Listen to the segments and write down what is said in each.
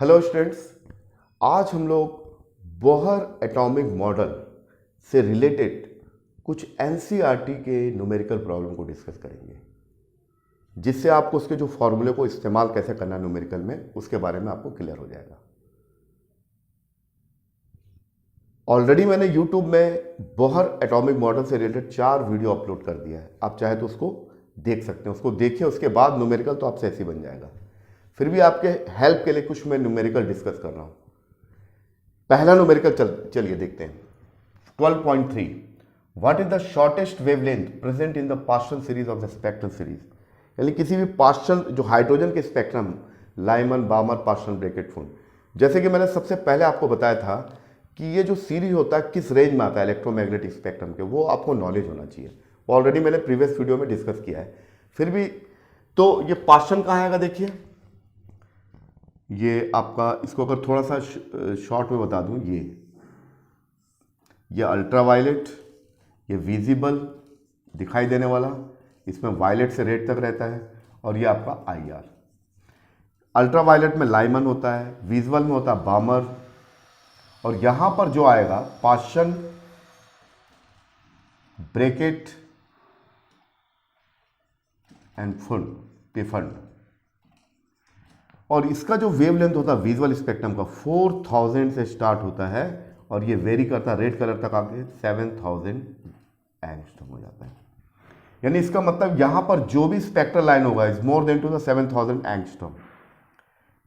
Hello students, आज हम लोग बोहर एटॉमिक मॉडल से रिलेटेड कुछ एनसीईआरटी के न्यूमेरिकल प्रॉब्लम को डिस्कस करेंगे, जिससे आपको उसके जो फॉर्मूले को इस्तेमाल कैसे करना है न्यूमेरिकल में उसके बारे में आपको क्लियर हो जाएगा। ऑलरेडी मैंने यूट्यूब में बोहर एटॉमिक मॉडल से रिलेटेड 4 वीडियो अपलोड कर दिया है। आप चाहे तो उसको देख सकते हैं, उसको देखिए, उसके बाद न्यूमेरिकल तो आपसे ऐसे ही बन जाएगा। फिर भी आपके हेल्प के लिए कुछ मैं न्यूमेरिकल डिस्कस कर रहा हूं। पहला न्यूमेरिकल चलिए देखते हैं। 12.3 what is the shortest wavelength present in the partial series of the spectral series. यानी किसी भी पार्शियल जो हाइड्रोजन के स्पेक्ट्रम, लाइमन, बामर, पार्शियल ब्रैकेट फुन, जैसे कि मैंने सबसे पहले आपको बताया था कि ये जो सीरीज होता है किस रेंज में आता है इलेक्ट्रोमैग्नेटिक स्पेक्ट्रम के, वो आपको नॉलेज होना चाहिए। ऑलरेडी मैंने प्रीवियस वीडियो में डिस्कस किया है। फिर भी तो ये पार्शियल कहाँ आएगा, देखिए ये आपका, इसको अगर थोड़ा सा शॉर्ट में बता दूं, ये अल्ट्रावायलेट, ये विजिबल दिखाई देने वाला, इसमें वायलेट से रेड तक रहता है, और ये आपका आईआर। अल्ट्रावायलेट में लाइमन होता है, विजुअल में होता है बामर, और यहां पर जो आएगा पार्शियल ब्रैकेट एंड फुल पिफंड। और इसका जो वेवलेंथ होता है विजुअल स्पेक्ट्रम का 4000 से स्टार्ट होता है, और ये वेरी करता है रेड कलर तक आके 7000 एंगस्ट्रॉम हो जाता है। यानी इसका मतलब यहां पर जो भी स्पेक्ट्रल लाइन होगा is more than to the 7000 angstrom.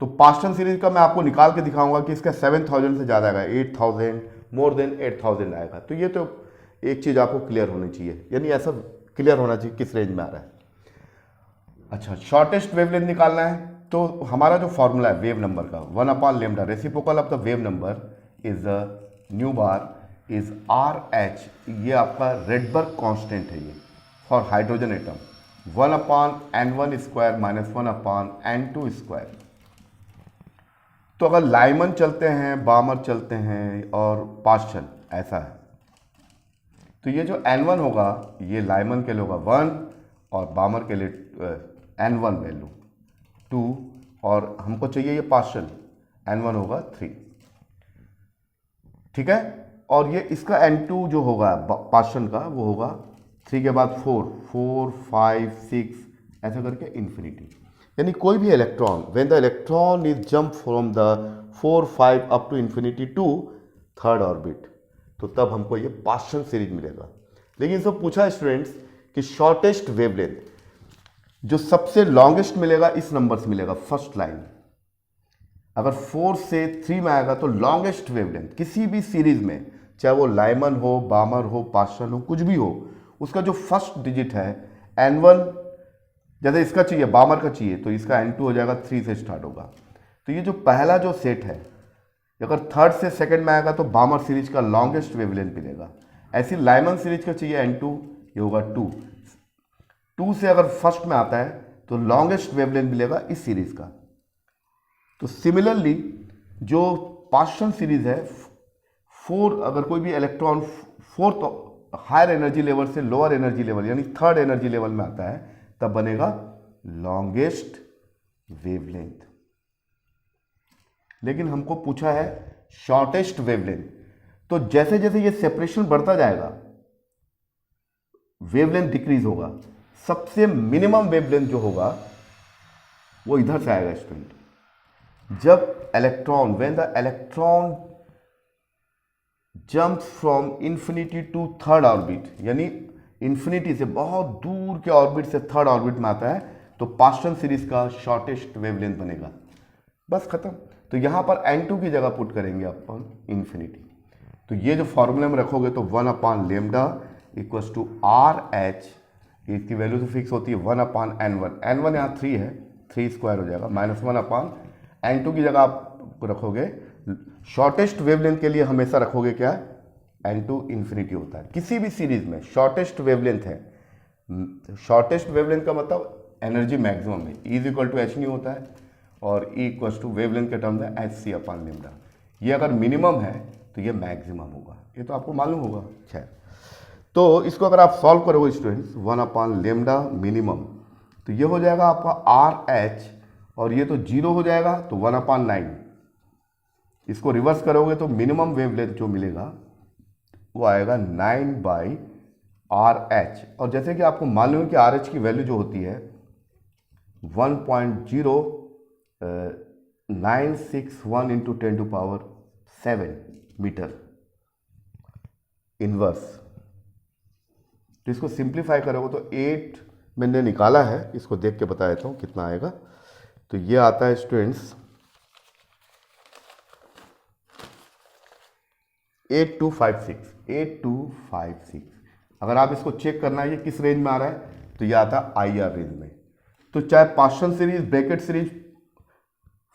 तो पार्शियल सीरीज का मैं आपको निकाल के दिखाऊंगा कि इसका 7000 से ज़्यादा आएगा, 8000, मोर देन 8000 आएगा। तो ये तो एक चीज़ आपको क्लियर होनी चाहिए, यानी ऐसा क्लियर होना चाहिए किस रेंज में आ रहा है। अच्छा, शॉर्टेस्ट वेवलेंथ निकालना है तो हमारा जो फॉर्मूला है वेव नंबर का 1/λ, reciprocal of the wave number is nu bar is RH। ये आपका रेडबर्ग कांस्टेंट है ये for hydrogen atom, 1/n1 square minus 1/n2 square. तो अगर लाइमन चलते हैं, बामर चलते हैं और पार्शियल ऐसा है, तो ये जो n1 होगा ये लाइमन के लिए होगा 1 और बामर के लिए n1 वैल्यू 2, और हमको चाहिए ये पार्शियल n1 होगा 3, ठीक है। और ये इसका n2 जो होगा पार्शियल का वो होगा 3 के बाद 4, 4, 5, 6 ऐसा करके इन्फिनिटी। यानी कोई भी electron, when the electron is jump from the 4, 5 up to infinity to third orbit, तो तब हमको ये पार्शियल सीरीज मिलेगा। लेकिन सब पूछा स्टूडेंट्स कि शॉर्टेस्ट वेवलेंथ जो सबसे लॉन्गेस्ट मिलेगा इस नंबर से मिलेगा, फर्स्ट लाइन। अगर 4 से 3 में आएगा तो लॉन्गेस्ट वेवलेंथ किसी भी सीरीज में, चाहे वो लाइमन हो, बामर हो, पार्शियल हो, कुछ भी हो, उसका जो फर्स्ट डिजिट है n1, जैसे इसका चाहिए, बामर का चाहिए, तो इसका n2 हो जाएगा 3 से स्टार्ट होगा। तो ये जो पहला जो सेट है, अगर थर्ड से सेकंड में आएगा तो बामर सीरीज का लॉन्गेस्ट वेवलेंथ मिलेगा। ऐसी लाइमन सीरीज का चाहिए n2, ये होगा 2 से अगर फर्स्ट में आता है तो लॉन्गेस्ट वेवलेंथ मिलेगा इस सीरीज का। तो सिमिलरली जो पार्शियल सीरीज है 4, अगर कोई भी electron 4th higher energy level से लोअर एनर्जी लेवल यानी थर्ड एनर्जी लेवल में आता है, तब बनेगा लॉन्गेस्ट वेवलेंथ। लेकिन हमको पूछा है शॉर्टेस्ट वेवलेंथ, तो जैसे जैसे ये सेपरेशन बढ़ता जाएगा वेवलेंथ डिक्रीज होगा। सबसे मिनिमम वेवलेंथ जो होगा वो इधर से आएगा स्टूडेंट, जब electron, when the electron jump from infinity to third orbit, यानी इंफिनिटी से बहुत दूर के ऑर्बिट से थर्ड ऑर्बिट में आता है, तो पार्शियल सीरीज का शॉर्टेस्ट वेवलेंथ बनेगा। बस खत्म। तो यहां पर n2 की जगह पुट करेंगे अपन इंफिनिटी। तो ये जो फॉर्मूले में रखोगे तो 1/λ इक्वल्स टू RH, इसकी वैल्यू तो फिक्स होती है 1/n1, n1 यहाँ 3 है, 3 स्क्वायर हो जाएगा, माइनस 1/n2 की जगह आप रखोगे। शॉर्टेस्ट वेवलेंथ के लिए हमेशा रखोगे क्या, n2 इन्फिनिटी होता है किसी भी सीरीज में। शॉर्टेस्ट वेवलेंथ है, शॉर्टेस्ट वेवलेंथ का मतलब एनर्जी मैक्सिमम है, E इक्वल टू h नहीं होता है, और E इक्वल टू वेवलेंथ के टर्म में hc/λ। ये अगर मिनिमम है तो ये मैक्सिमम होगा, ये तो आपको मालूम होगा। खैर, तो इसको अगर आप सॉल्व करोगे स्टूडेंट्स 1/λ मिनिमम, तो ये हो जाएगा आपका RH, और ये तो 0 हो जाएगा तो 1/9, इसको रिवर्स करोगे तो मिनिमम वेवलेंथ जो मिलेगा वो आएगा 9/RH। और जैसे कि आपको मालूम है कि RH की वैल्यू जो होती है 1.0961 इंटू 10⁻7 मीटर इनवर्स। तो इसको सिंप्लीफाई करोगे तो 8 मैंने निकाला है, इसको देख के बता देता हूँ कितना आएगा। तो ये आता है स्टूडेंट्स 8256। अगर आप इसको चेक करना है ये किस रेंज में आ रहा है तो ये आता है IR रेंज में। तो चाहे partial series, Brackett series,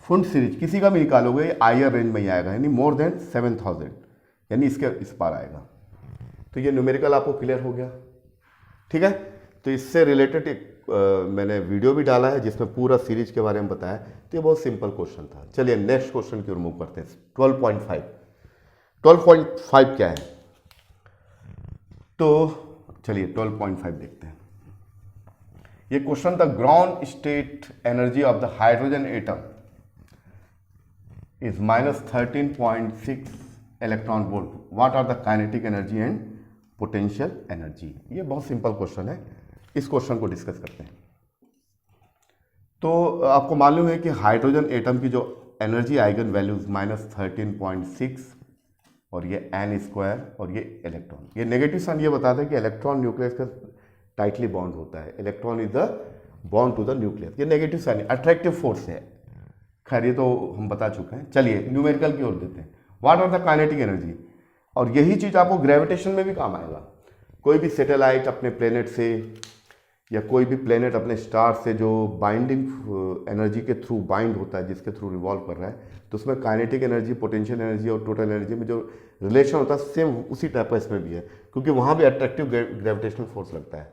Pfund series किसी का भी निकालोगे ये IR रेंज में ही आएगा, यानी मोर देन 7000, यानी इसके इस पार आएगा। तो ये न्यूमेरिकल आपको क्लियर हो गया, ठीक है। तो इससे रिलेटेड एक मैंने वीडियो भी डाला है जिसमें पूरा सीरीज के बारे में बताया। तो ये बहुत सिंपल क्वेश्चन था। चलिए नेक्स्ट क्वेश्चन की ओर मूव करते हैं। 12.5 क्या है? तो चलिए 12.5 देखते हैं। ये क्वेश्चन था, ground state energy of the hydrogen atom is -13.6 electron volt. What are the kinetic energy and potential energy? ये बहुत सिंपल क्वेश्चन है, इस क्वेश्चन को डिस्कस करते हैं। तो आपको मालूम है कि हाइड्रोजन एटम की जो एनर्जी आइगन वैल्यूज -13.6 और ये n² और ये इलेक्ट्रॉन। ये नेगेटिव साइन ये बताता है कि इलेक्ट्रॉन न्यूक्लियस का टाइटली बॉन्ड होता है। Electron is the bond to the nucleus. ये नेगेटिव साइन अट्रैक्टिव फोर्स है। खैर ये तो हम बता चुके हैं। चलिए न्यूमेरिकल की ओर देते हैं। What are the kinetic energy? और यही चीज आपको ग्रेविटेशन में भी काम आएगा। कोई भी सैटेलाइट अपने प्लेनेट से या कोई भी प्लेनेट अपने स्टार से जो बाइंडिंग एनर्जी के थ्रू बाइंड होता है, जिसके थ्रू रिवॉल्व कर रहा है, तो उसमें काइनेटिक एनर्जी, पोटेंशियल एनर्जी और टोटल एनर्जी में जो रिलेशन होता है सेम उसी टाइप का इसमें भी है, क्योंकि वहाँ भी अट्रैक्टिव ग्रेविटेशनल फोर्स लगता है।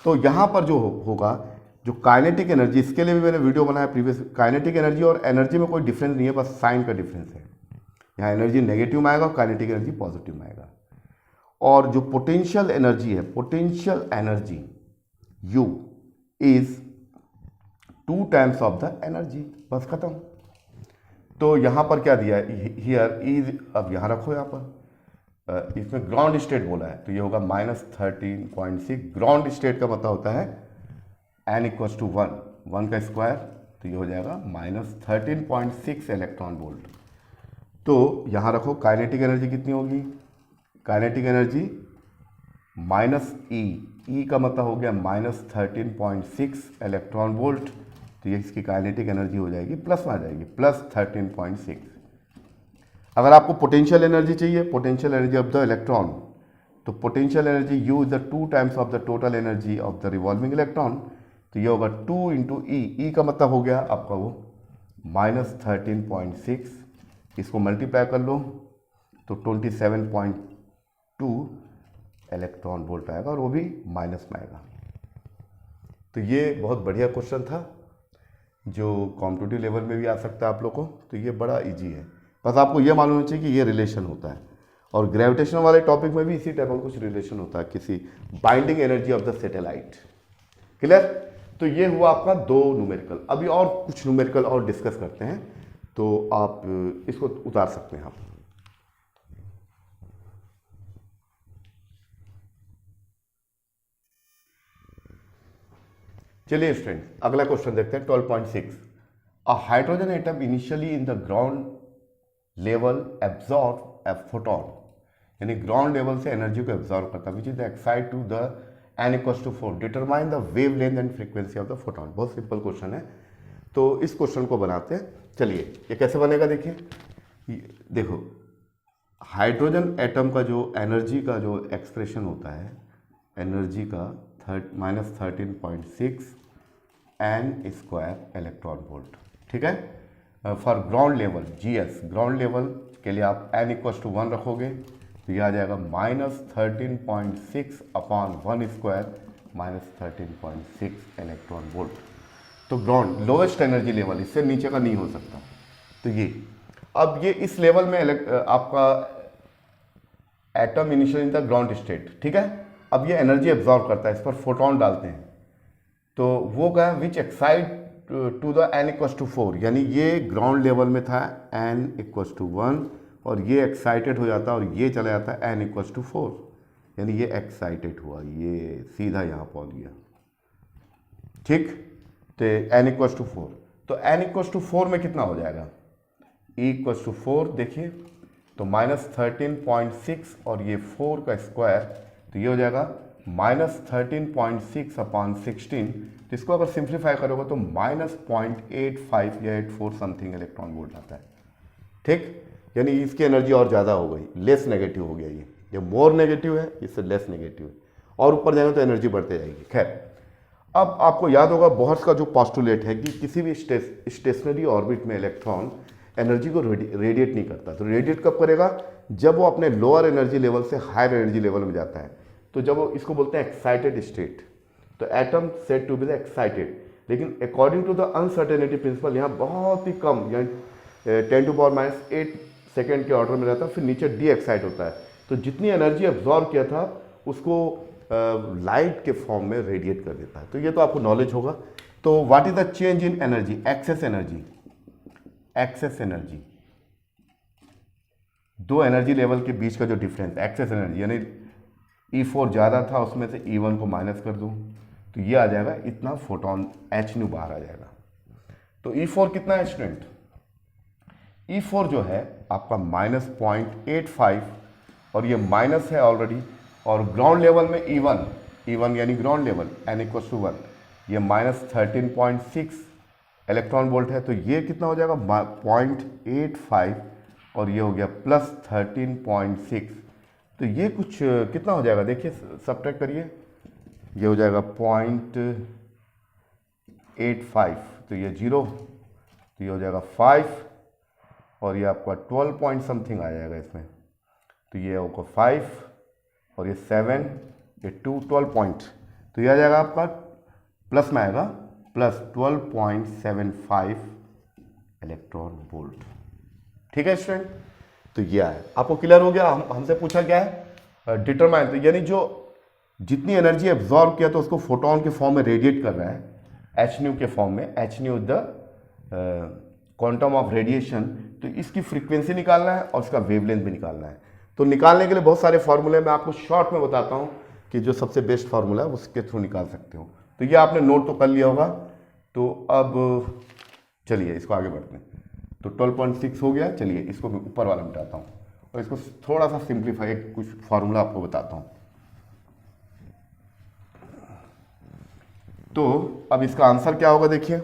तो यहाँ पर जो होगा जो काइनेटिक एनर्जी, इसके लिए भी मैंने वीडियो बनाया प्रीवियस। काइनेटिक एनर्जी और एनर्जी में कोई डिफरेंस नहीं है, बस साइन का डिफरेंस है। यहाँ एनर्जी नेगेटिव में आएगा और काइनेटिक एनर्जी पॉजिटिव में आएगा। और जो पोटेंशियल एनर्जी है, potential energy U is 2 times of the energy. बस खत्म। तो यहाँ पर क्या दिया है, हियर इज, अब यहाँ रखो, यहाँ पर इसमें ग्राउंड स्टेट बोला है तो ये होगा -13.6। ग्राउंड स्टेट का मतलब होता है n = 1 का स्क्वायर, तो ये हो जाएगा -13.6 इलेक्ट्रॉन वोल्ट। तो यहाँ रखो काइनेटिक एनर्जी कितनी होगी? काइनेटिक एनर्जी -E का मतलब हो गया -13.6 इलेक्ट्रॉन वोल्ट। तो ये इसकी काइनेटिक एनर्जी हो जाएगी, प्लस में आ जाएगी, +13.6। अगर आपको पोटेंशियल एनर्जी चाहिए, potential energy of the electron, तो potential energy U is the 2 times of the total energy of the revolving electron. तो ये होगा 2 × E का मतलब हो गया आपका वो -13.6। इसको मल्टीप्लाई कर लो तो 27.2 इलेक्ट्रॉन वोल्ट आएगा, और वो भी माइनस में आएगा। तो ये बहुत बढ़िया क्वेश्चन था जो कॉम्पिटिटिव लेवल में भी आ सकता है आप लोग को। तो ये बड़ा इजी है, बस आपको ये मालूम होना चाहिए कि ये रिलेशन होता है। और ग्रेविटेशन वाले टॉपिक में भी इसी टाइप का कुछ रिलेशन होता है, किसी binding energy of the satellite. Clear? तो ये हुआ आपका 2 न्यूमेरिकल। अभी और कुछ न्यूमेरिकल और डिस्कस करते हैं, तो आप इसको उतार सकते हैं आप। चलिए स्टूडेंट, अगला क्वेश्चन देखते हैं 12.6। A hydrogen atom initially in the ground level absorb a photon, यानी ग्राउंड लेवल से एनर्जी को एब्जॉर्ब करता है, which is excite to the n = 4। Determine the wavelength and frequency of the photon. बहुत simple question है, तो इस question को बनाते हैं। चलिए ये कैसे बनेगा, देखिए। देखो हाइड्रोजन एटम का जो एनर्जी का जो एक्सप्रेशन होता है, एनर्जी का -13.6 n² इलेक्ट्रॉन वोल्ट, ठीक है। For ground level GS, ground level के लिए आप n = 1 रखोगे तो यह आ जाएगा -13.6 / 1² -13.6 इलेक्ट्रॉन वोल्ट। तो ग्राउंड लोएस्ट एनर्जी लेवल, इससे नीचे का नहीं हो सकता। तो ये अब ये इस लेवल में आपका atom initial in the ground state, ठीक है। अब ये एनर्जी एब्जॉर्ब करता है, इस पर फोटोन डालते हैं, तो वो क्या है, which excite to the n equals to 4, यानी ये ग्राउंड लेवल में था n इक्वस टू 1 और ये एक्साइटेड हो जाता और ये चला जाता n इक्वस टू 4, यानी ये एक्साइटेड हुआ, ये सीधा यहाँ पहुँच गया। ठीक, तो n इक्वस टू 4, तो n इक्वस टू 4 में कितना हो जाएगा, e इक्वस टू 4 देखिए तो -13.6 और ये 4 का स्क्वायर, तो ये हो जाएगा -13.6 अपॉन 16, तो इसको अगर सिंप्लीफाई करोगे तो -0.85 या 84 समथिंग इलेक्ट्रॉन वोल्ट आता है। ठीक, यानी इसकी एनर्जी और ज़्यादा हो गई, लेस नेगेटिव हो गया ये मोर नेगेटिव है, इससे लेस नेगेटिव है, और ऊपर जाएंगे तो एनर्जी बढ़ते जाएगी। खैर, अब आपको याद होगा बोहर्स का जो पोस्टुलेट है कि किसी भी स्टेशनरी ऑर्बिट में इलेक्ट्रॉन एनर्जी को रेडिएट नहीं करता। तो रेडिएट कब करेगा, जब वो अपने लोअर एनर्जी लेवल से हायर एनर्जी लेवल में जाता है, तो जब वो इसको बोलते हैं एक्साइटेड स्टेट, तो atom said to be the excited. लेकिन according to the uncertainty principle यहाँ बहुत ही कम, यानी 10⁻⁸ सेकेंड के ऑर्डर में रहता है, फिर नीचे डी एक्साइट होता है। तो जितनी एनर्जी एब्जॉर्ब किया था उसको लाइट के फॉर्म में रेडिएट कर देता है। तो ये तो आपको नॉलेज होगा। तो what is the change in energy, excess energy, excess energy, दो एनर्जी लेवल के बीच का जो डिफरेंस, एक्सेस एनर्जी, यानी E4 ज़्यादा था उसमें से E1 को माइनस कर दूँ तो ये आ जाएगा इतना फोटोन h न्यू बाहर आ जाएगा। तो E4 कितना है स्टूडेंट, E4 जो है आपका -0.85 और ये माइनस है ऑलरेडी, और ग्राउंड लेवल में E1 यानी ground level n equal to 1, ये -13.6 इलेक्ट्रॉन वोल्ट है। तो ये कितना हो जाएगा 0.85 और ये हो गया +13.6, तो ये कुछ कितना हो जाएगा देखिए, सब्ट्रैक्ट करिए, ये हो जाएगा 0.85, तो ये 0, तो ये हो जाएगा 5 और ये आपका 12 पॉइंट समथिंग आ जाएगा इसमें, तो ये होगा 5 और ये 7, ये 12 पॉइंट, तो ये आ जाएगा आपका प्लस में आएगा +12.75 इलेक्ट्रॉन वोल्ट। ठीक है स्टूडेंट, तो ये है, आपको क्लियर हो गया। हमसे पूछा क्या है, डिटरमाइन, तो यानी जो जितनी एनर्जी एब्जॉर्ब किया तो उसको फोटोन के फॉर्म में रेडिएट कर रहा है, एच न्यू के फॉर्म में, H new the quantum of radiation. तो इसकी फ्रीक्वेंसी निकालना है और इसका वेवलेंथ भी निकालना है। तो निकालने के लिए बहुत सारे फॉर्मूले मैं आपको शॉर्ट में बताता हूँ कि जो सबसे बेस्ट फार्मूला है उसके थ्रू निकाल सकते हो। तो ये आपने नोट तो कर लिया होगा। तो अब चलिए इसको आगे बढ़ते हैं। तो 12.6 हो गया, चलिए इसको मैं ऊपर वाला मिटाता हूँ और इसको थोड़ा सा सिंप्लीफाई कुछ फार्मूला आपको बताता हूँ। तो अब इसका आंसर क्या होगा देखिए,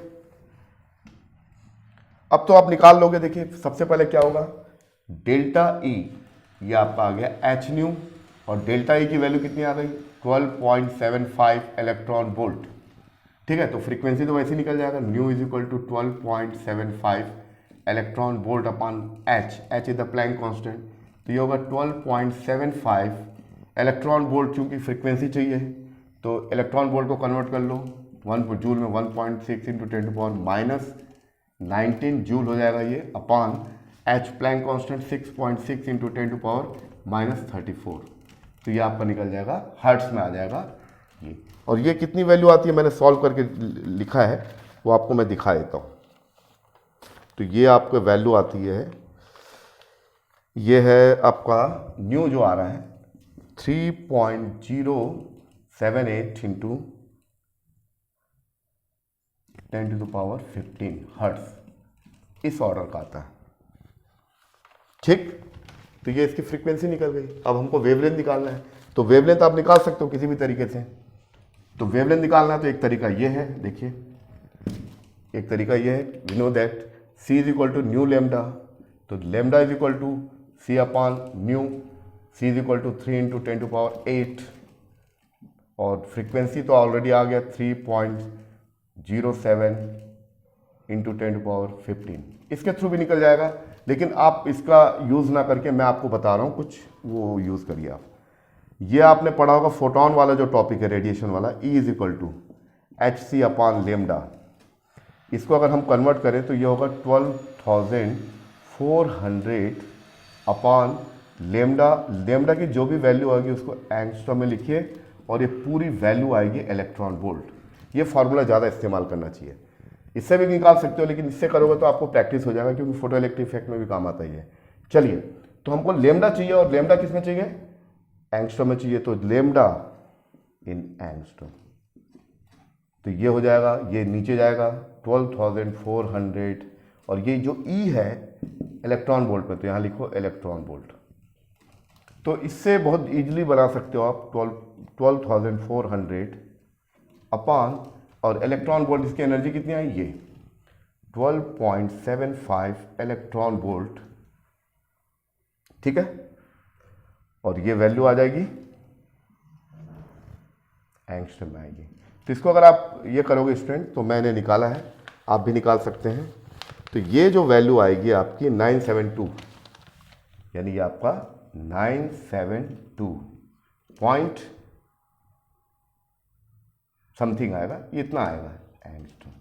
अब तो आप निकाल लोगे। देखिए सबसे पहले क्या होगा, डेल्टा ई, ये आपका आ गया एच न्यू, और डेल्टा ई की वैल्यू कितनी आ गई 12.75 इलेक्ट्रॉन वोल्ट। ठीक है, तो फ्रीक्वेंसी तो वैसे निकल जाएगा, nu is equal to 12.75 electron volt upon h, h is the Planck constant, तो ये होगा 12.75 इलेक्ट्रॉन वोल्ट। चूंकि फ्रीक्वेंसी चाहिए तो इलेक्ट्रॉन वोल्ट को कन्वर्ट कर लो 1 जूल में, 1.6 इंटू 10⁻−19 जूल हो जाएगा ये, upon h Planck constant 6.6 into 10⁻−34, तो ये आपका निकल जाएगा हर्ट्स में आ जाएगा ये। और ये कितनी वैल्यू आती है मैंने सॉल्व करके लिखा है, वो आपको मैं दिखा देता हूँ। तो ये आपको वैल्यू आती है, ये है आपका न्यू जो आ रहा है 3.078 इंटू 10⁻15 हर्ट्स, इस ऑर्डर का आता है। ठीक, तो ये इसकी फ्रीक्वेंसी निकल गई। अब हमको वेवलेंथ निकालना है, तो वेवलेंथ आप निकाल सकते हो किसी भी तरीके से। तो वेवलेंथ निकालना है तो एक तरीका ये है, देखिए एक तरीका ये है, we know that C is equal to nu lambda, तो lambda is equal to C upon nu, C is equal to 3 into 10⁸, और फ्रीक्वेंसी तो ऑलरेडी आ गया 3.07 इंटू 10⁻15, इसके थ्रू भी निकल जाएगा। लेकिन आप इसका यूज़ ना करके मैं आपको बता रहा हूँ कुछ, वो यूज़ करिए आप। ये आपने पढ़ा होगा फोटोन वाला जो टॉपिक है रेडिएशन वाला, E is equal to HC upon lambda. इसको अगर हम कन्वर्ट करें तो ये होगा 12,400 अपॉन लेमडा। लेमडा की जो भी वैल्यू आएगी उसको एंगस्ट्रॉम में लिखिए, और ये पूरी वैल्यू आएगी इलेक्ट्रॉन वोल्ट। ये फार्मूला ज़्यादा इस्तेमाल करना चाहिए। इससे भी निकाल सकते हो, लेकिन इससे करोगे तो आपको प्रैक्टिस हो जाएगा, क्योंकि फोटो इलेक्ट्रिक इफेक्ट में भी काम आता ही है। चलिए, तो हमको लेमडा चाहिए, और लेमडा किस में चाहिए? एंगस्ट्रॉम में चाहिए। तो लेमडा इन एंगस्ट्रॉम, तो ये हो जाएगा, ये नीचे जाएगा 12,400, और ये जो ई है इलेक्ट्रॉन वोल्ट में, तो यहाँ लिखो इलेक्ट्रॉन वोल्ट। तो इससे बहुत इजीली बना सकते हो आप 12,400 अपॉन, और इलेक्ट्रॉन वोल्ट, इसकी एनर्जी कितनी आई? ये 12.75 इलेक्ट्रॉन वोल्ट, ठीक है। और ये वैल्यू आ जाएगी एंगस्ट्रॉम में आएगी। तो इसको अगर आप ये करोगे स्टूडेंट, तो मैंने निकाला है, आप भी निकाल सकते हैं। तो ये जो वैल्यू आएगी आपकी 972, यानी ये आपका 972 पॉइंट समथिंग आएगा, इतना आएगा एंगस्ट्रॉम।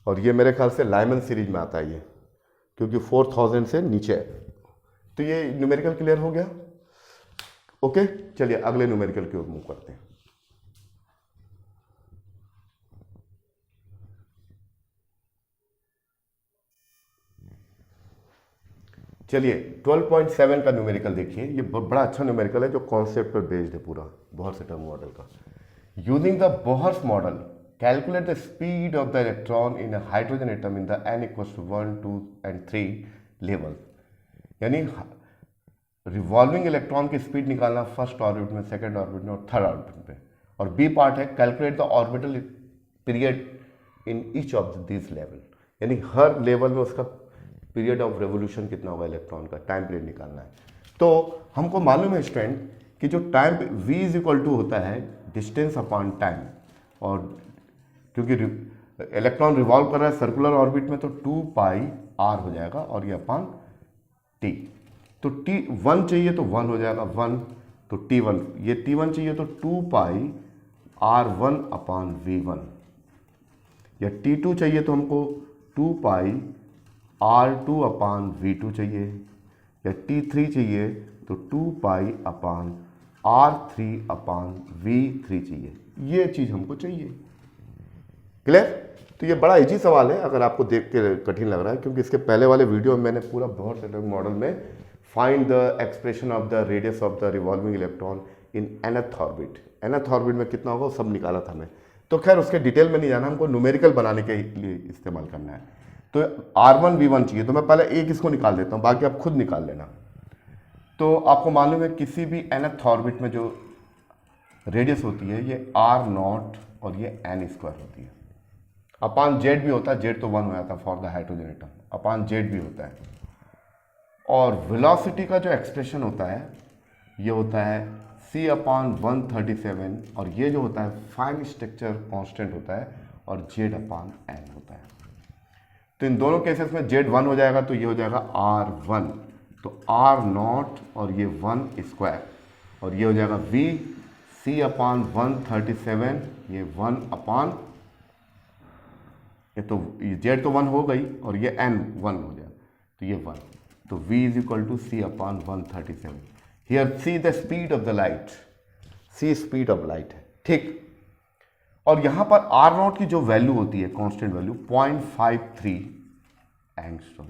और ये मेरे ख्याल से लाइमन सीरीज में आता है ये, क्योंकि 4000 से नीचे है। तो ये न्यूमेरिकल क्लियर हो गया। ओके, चलिए अगले न्यूमेरिकल की ओर मूव करते हैं। चलिए 12.7 का न्यूमेरिकल देखिए। ये बड़ा अच्छा न्यूमेरिकल है, जो कॉन्सेप्ट पर बेस्ड है पूरा, बोहर-सेटम मॉडल का। Using the Bohr's model, calculate the speed of the electron in a hydrogen atom in the n = 1, 2 and 3 level. यानी रिवॉल्विंग इलेक्ट्रॉन की स्पीड निकालना फर्स्ट ऑर्बिट में, सेकंड ऑर्बिट में और थर्ड ऑर्बिट में। और बी पार्ट है calculate the orbital period in each of this level, यानी हर लेवल में उसका पीरियड ऑफ रेवोल्यूशन कितना होगा इलेक्ट्रॉन का, टाइम पीरियड निकालना है। तो हमको मालूम है स्टूडेंट कि जो टाइम v = होता है डिस्टेंस अपॉन टाइम, और क्योंकि इलेक्ट्रॉन रिवॉल्व कर रहा है सर्कुलर ऑर्बिट में, तो 2πr हो जाएगा, और ये अपॉन t। तो t1 चाहिए तो 1 हो जाएगा 1, तो t1, ये t1 चाहिए तो 2πr1 अपॉन v1, या t2 चाहिए तो हमको 2πr2 अपॉन v2 चाहिए, या t3 चाहिए तो 2π अपॉन r3 अपॉन v3 चाहिए। ये चीज़ हमको चाहिए। क्लियर? तो ये बड़ा इजी सवाल है, अगर आपको देख के कठिन लग रहा है, क्योंकि इसके पहले वाले वीडियो में मैंने पूरा बोहर-सेटम मॉडल में find the expression of the radius of the revolving electron in nth orbit, nth orbit में कितना होगा वो सब निकाला था मैं। तो खैर उसके डिटेल में नहीं जाना, हमको न्यूमेरिकल बनाने के लिए इस्तेमाल करना है। तो r1 v1 चाहिए, तो मैं पहले एक इसको निकाल देता हूँ, बाकी आप खुद निकाल लेना। तो आपको मालूम है किसी भी nth ऑर्बिट में जो रेडियस होती है ये r0 और ये n² होती है। अपान जेड भी होता है, जेड तो 1 हो जाता है for the hydrogen atom, upon Z भी होता है। और वेलोसिटी का जो एक्सप्रेशन होता है ये होता है c/137, और ये जो होता है फाइन स्ट्रक्चर कांस्टेंट होता है, और z/n होता है। तो इन दोनों केसेस में z 1 हो जाएगा, तो ये हो जाएगा r1, तो r0 और ये 1², और ये हो जाएगा v c/137, ये 1/, ये तो z तो 1 हो गई, और ये n 1 हो जाएगा, तो ये 1, तो v = c/137। Here c the speed of the light, c speed of light है, ठीक। और यहाँ पर r0 की जो वैल्यू होती है कांस्टेंट वैल्यू 0.53 एंगस्ट्रॉम,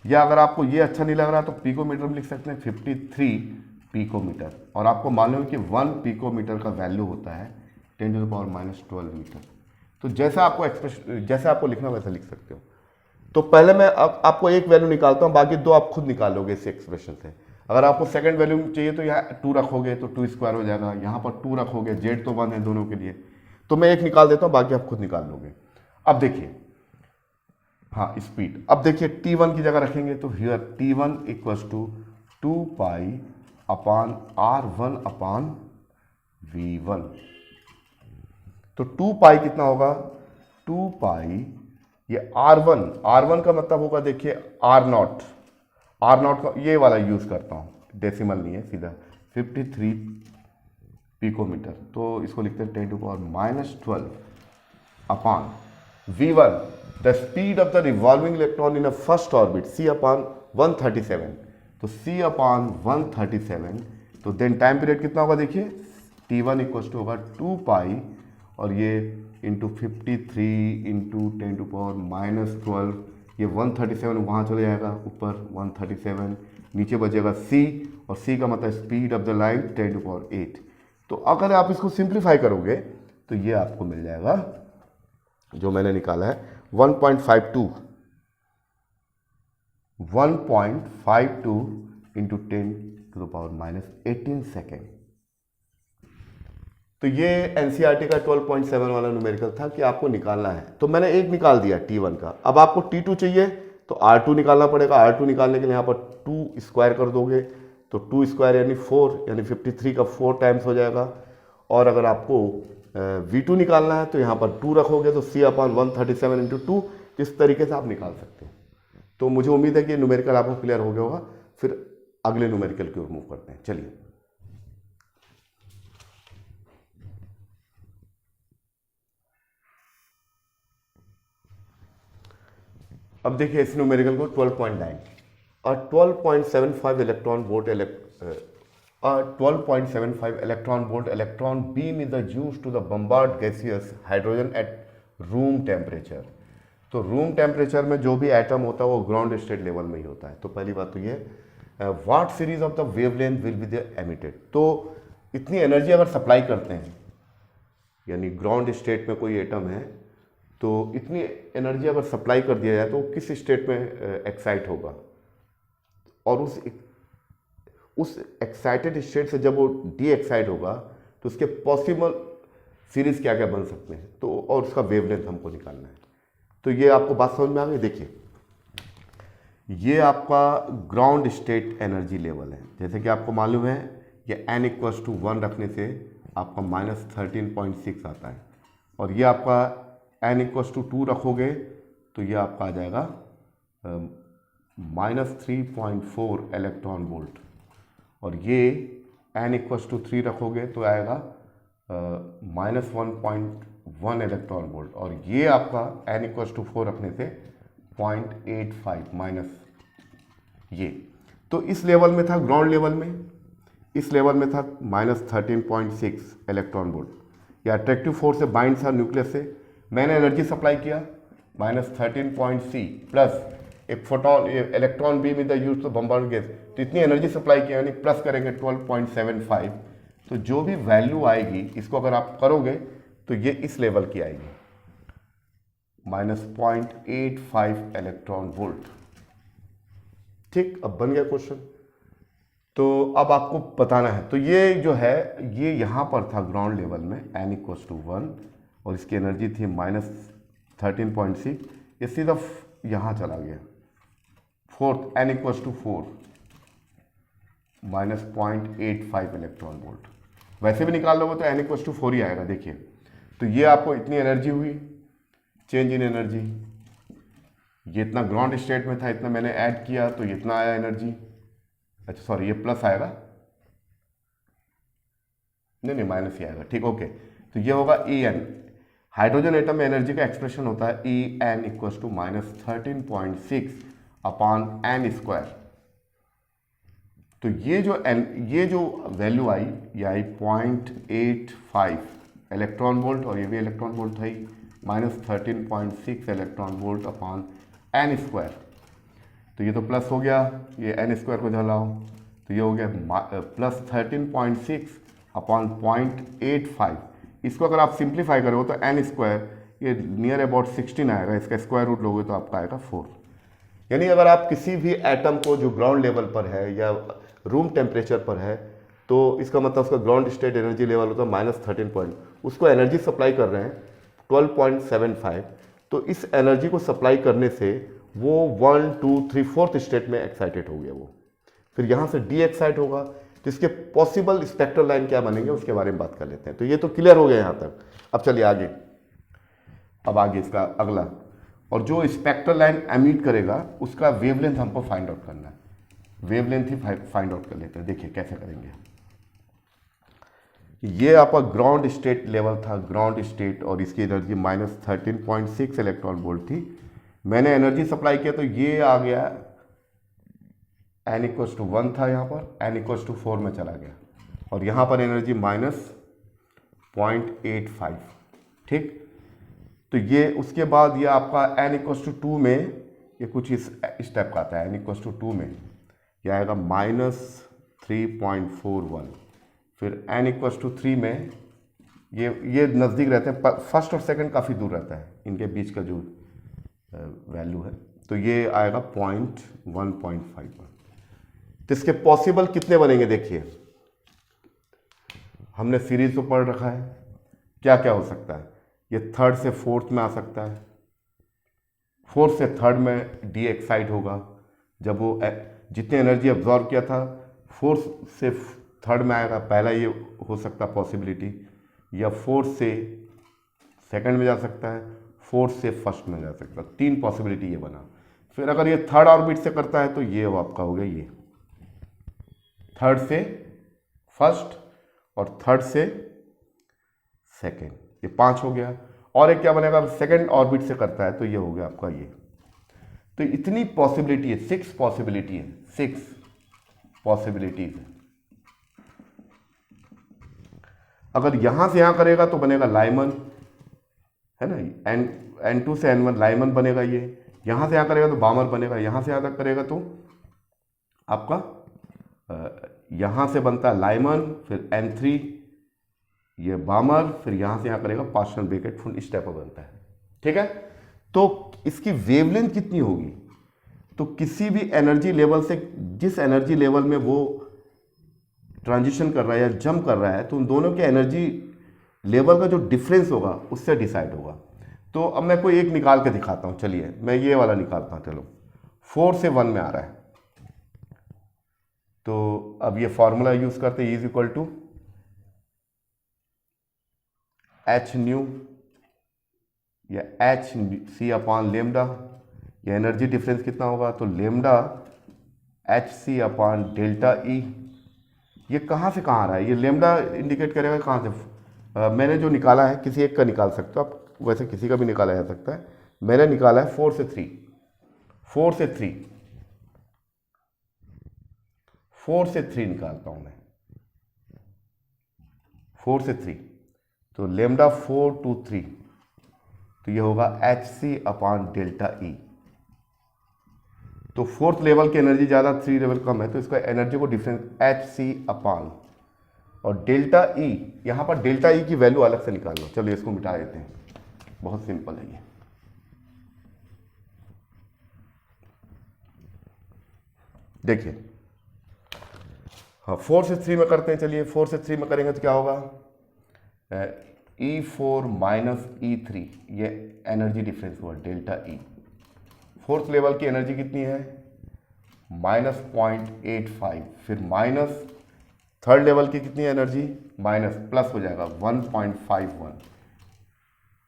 या अगर आपको ये अच्छा नहीं लग रहा तो पिकोमीटर में लिख सकते हैं 53 पिकोमीटर। और आपको मालूम है कि 1 पिकोमीटर का वैल्यू होता है 10⁻⁻12 मीटर। तो जैसा आपको लिखना वैसा लिख सकते हो। तो पहले मैं आपको एक वैल्यू निकालता हूँ, बाकी दो आप खुद निकाल लोगे इस एक्सप्रेशन से। अगर आपको सेकंड वैल्यू चाहिए तो यहाँ 2 रखोगे तो 2² हो जाएगा, यहाँ पर 2 रखोगे, जेड तो 1 है दोनों के लिए, तो मैं एक निकाल देता हूँ, बाकी आप खुद निकाल लोगे। अब देखिए, हाँ स्पीड, अब देखिए t1 की जगह रखेंगे तो here t1 = 2π upon r1 upon v1। तो 2π कितना होगा? 2π, ये r1 का मतलब होगा, देखिए r0 का ये वाला यूज करता हूँ, डेसिमल नहीं है, सीधा 53 पिकोमीटर, तो इसको लिखते हैं 10⁻⁻12 upon v1, the speed of the revolving electron in a first orbit c/137, तो c/137, तो देन टाइम पीरियड कितना होगा? देखिए t1 = होगा 2π, और ये इंटू 53 इंटू 10⁻⁻12, ये 137 वहाँ चले जाएगा ऊपर 137, नीचे बचेगा c, और c का मतलब स्पीड ऑफ द लाइट 10⁸। तो अगर आप इसको सिंप्लीफाई करोगे तो ये आपको मिल जाएगा, जो मैंने निकाला है 1.52 इंटू 10⁻18 सेकेंड। तो ये एनसीईआरटी का 12.7 वाला न्यूमेरिकल था कि आपको निकालना है। तो मैंने एक निकाल दिया T1 का। अब आपको T2 चाहिए तो R2 निकालना पड़ेगा। R2 निकालने के लिए यहाँ पर 2 स्क्वायर कर दोगे तो 2 स्क्वायर यानी 4, यानी 53 का 4 टाइम्स हो जाएगा। और अगर आपको V2 निकालना है तो यहाँ पर 2 रखोगे तो C/137 इंटू 2, इस तरीके से आप निकाल सकते हैं। तो मुझे उम्मीद है कि न्यूमेरिकल आपको क्लियर हो गया होगा। फिर अगले न्यूमेरिकल की ओर मूव करते हैं। चलिए, अब देखिए इस न्यूमेरिकल को 12.9, और 12.75 electron volt 12.75 electron volt electron beam is used to the bombard gaseous hydrogen at room temperature। तो रूम टेम्परेचर में जो भी एटम होता है वो ग्राउंड स्टेट लेवल में ही होता है। तो पहली बात तो ये, what series of the wavelength will be the emitted. तो इतनी एनर्जी अगर सप्लाई करते हैं, यानी ग्राउंड स्टेट में कोई एटम है तो इतनी एनर्जी अगर सप्लाई कर दिया जाए तो किस स्टेट में एक्साइट होगा, और उस एक्साइटेड स्टेट से जब वो डी एक्साइट होगा तो उसके पॉसिबल सीरीज क्या क्या बन सकते हैं, तो और उसका वेवलेंथ हमको निकालना है। तो ये आपको बात समझ में आ गई। देखिए ये आपका ग्राउंड स्टेट एनर्जी लेवल है। जैसे कि आपको मालूम है ये n=1 रखने से आपका -13.6 आता है, और ये आपका n=2 रखोगे तो ये आपका आ जाएगा -3.4 इलेक्ट्रॉन वोल्ट, और ये n=3 रखोगे तो आएगा -1.1 इलेक्ट्रॉन वोल्ट, और ये आपका n=4 रखने से 0.85 माइनस ये। तो इस लेवल में था, ग्राउंड लेवल में, इस लेवल में था -13.6 इलेक्ट्रॉन वोल्ट। या अट्रैक्टिव फोर्स से बाइंड था न्यूक्लियस से, मैंने एनर्जी सप्लाई किया -13.c प्लस एक photon electron beam is use to bombard gas, तो इतनी एनर्जी सप्लाई किया, यानी प्लस करेंगे 12.75, तो जो भी वैल्यू आएगी इसको अगर आप करोगे तो ये इस लेवल की आएगी -0.85 इलेक्ट्रॉन वोल्ट। ठीक, अब बन गया क्वेश्चन। तो अब आपको बताना है, तो ये जो है ये यहाँ पर था ग्राउंड लेवल में n=1 और इसकी एनर्जी थी -13.6, ये सीधा यहाँ चला गया फोर्थ n=4 -0.85 इलेक्ट्रॉन वोल्ट। वैसे भी निकाल लोगे तो n=4 ही आएगा। देखिए तो ये आपको इतनी एनर्जी हुई, चेंज इन एनर्जी, ये इतना ग्राउंड स्टेट में था, इतना मैंने ऐड किया तो ये इतना आया एनर्जी। अच्छा सॉरी, ये प्लस आएगा, नहीं माइनस ही आएगा। ठीक, ओके। तो ये होगा En, हाइड्रोजन एटम में एनर्जी का एक्सप्रेशन होता है En = -13.6 अपॉन n²। तो ये जो वैल्यू आई, ये आई 0.85 इलेक्ट्रॉन वोल्ट, और ये भी इलेक्ट्रॉन वोल्ट था ही, -13.6 इलेक्ट्रॉन वोल्ट अपॉन n²। तो ये तो प्लस हो गया, ये n² को झलाओ तो ये हो गया +13.6 अपॉन 0.85। इसको अगर आप सिंप्लीफाई करोगे तो n², ये नियर अबाउट 16 आएगा, इसका स्क्वायर रूट लोगे तो आपका आएगा 4। यानी अगर आप किसी भी एटम को जो ग्राउंड लेवल पर है या रूम टेम्परेचर पर है, तो इसका मतलब उसका ग्राउंड स्टेट एनर्जी लेवल होता है -13 उसको एनर्जी सप्लाई कर रहे हैं 12.75, तो इस एनर्जी को सप्लाई करने से वो 1 2 3 4th स्टेट में एक्साइटेड हो गया वो, फिर यहाँ से डी एक्साइट होगा, तो इसके पॉसिबल स्पेक्ट्रल लाइन क्या बनेंगे उसके बारे में बात कर लेते हैं। तो ये तो क्लियर हो गया यहाँ तक। अब चलिए आगे, अब आगे इसका अगला, और जो स्पेक्ट्रल लाइन एमिट करेगा उसका वेवलेंथ हमको फाइंड आउट करना है। वेवलेंथ ही फाइंड आउट कर लेते हैं। देखिए कैसे करेंगे। ये आपका ग्राउंड स्टेट लेवल था, ग्राउंड स्टेट, और इसकी एनर्जी -13.6 इलेक्ट्रॉन वोल्ट थी। मैंने एनर्जी सप्लाई किया तो ये आ गया n=1 था, यहाँ पर n=4 में चला गया, और यहाँ पर एनर्जी -0.85। ठीक, तो ये उसके बाद ये आपका n इक्वल्स टू 2 में ये कुछ इस टाइप का आता है। n इक्वल्स टू 2 में ये आएगा -3.41, फिर n इक्वल्स टू 3 में ये नज़दीक रहते हैं, फर्स्ट और सेकंड काफ़ी दूर रहता है इनके बीच का जो वैल्यू है, तो ये आएगा 1.51। तो इसके पॉसिबल कितने बनेंगे देखिए, हमने सीरीज को पढ़ रखा है, क्या क्या हो सकता है। ये थर्ड से फोर्थ में आ सकता है, फोर्थ से थर्ड में डी एक्साइट होगा, जब वो जितनी एनर्जी अब्जॉर्व किया था फोर्थ से थर्ड में आएगा, पहला ये हो सकता पॉसिबिलिटी, या फोर्थ से सेकंड में जा सकता है, फोर्थ से फर्स्ट में जा सकता है। 3 पॉसिबिलिटी ये बना। फिर अगर ये थर्ड ऑर्बिट से करता है तो ये आपका हो गया, ये थर्ड से फर्स्ट और थर्ड से सेकंड, ये 5 हो गया। और एक क्या बनेगा, सेकंड ऑर्बिट से करता है तो ये हो गया आपका ये। तो इतनी पॉसिबिलिटी है, 6 पॉसिबिलिटी है, 6 पॉसिबिलिटीज है। अगर यहां से यहां करेगा तो बनेगा लाइमन, है ना, N2 से N1 लाइमन बनेगा। ये यहां से यहां करेगा तो बामर बनेगा, यहां से यहां तक करेगा तो आपका यहां से बनता है लाइमन, फिर N3 ये बामर, फिर यहां से यहां करेगा पार्शियल ब्रैकेट फुल, इस टाइप का बनता है। ठीक है, तो इसकी वेवलेंथ कितनी होगी, तो किसी भी एनर्जी लेवल से जिस एनर्जी लेवल में वो ट्रांजिशन कर रहा है या जंप कर रहा है, तो उन दोनों के एनर्जी लेवल का जो डिफरेंस होगा उससे डिसाइड होगा। तो अब मैं कोई एक निकाल के दिखाता हूं, चलिए मैं ये वाला निकालता हूं। चलो 4 से 1 में आ रहा है, तो अब ये फॉर्मूला यूज करते हैं, is equal to h nu या एच सी अपॉन लेमडा, या एनर्जी डिफरेंस कितना होगा, तो lambda h c upon delta E. ये कहाँ से कहाँ आ रहा है, ये लेमडा इंडिकेट करेगा कहाँ से। मैंने जो निकाला है, किसी एक का निकाल सकते हो आप, वैसे किसी का भी निकाला जा सकता है। मैंने निकाला है 4 से 3, 4 से 3, 4 से 3 निकालता हूं मैं, 4 से 3, तो लेमडा 4 to 3, तो ये होगा h c upon delta E. तो फोर्थ लेवल की एनर्जी ज़्यादा, 3 लेवल कम है, तो इसका एनर्जी को डिफरेंस एच सी अपॉन, और डेल्टा ई, यहां पर डेल्टा ई की वैल्यू अलग से निकाल लो। चलिए इसको मिटा देते हैं, बहुत सिंपल है ये। देखिए हाँ, 4 से 3 में करते हैं। चलिए 4 से 3 में करेंगे तो क्या होगा, E4 माइनस E3, ये एनर्जी डिफरेंस हुआ डेल्टा ई। फोर्थ लेवल की एनर्जी कितनी है, -0.85, फिर माइनस थर्ड लेवल की कितनी एनर्जी, माइनस प्लस हो जाएगा 1.51,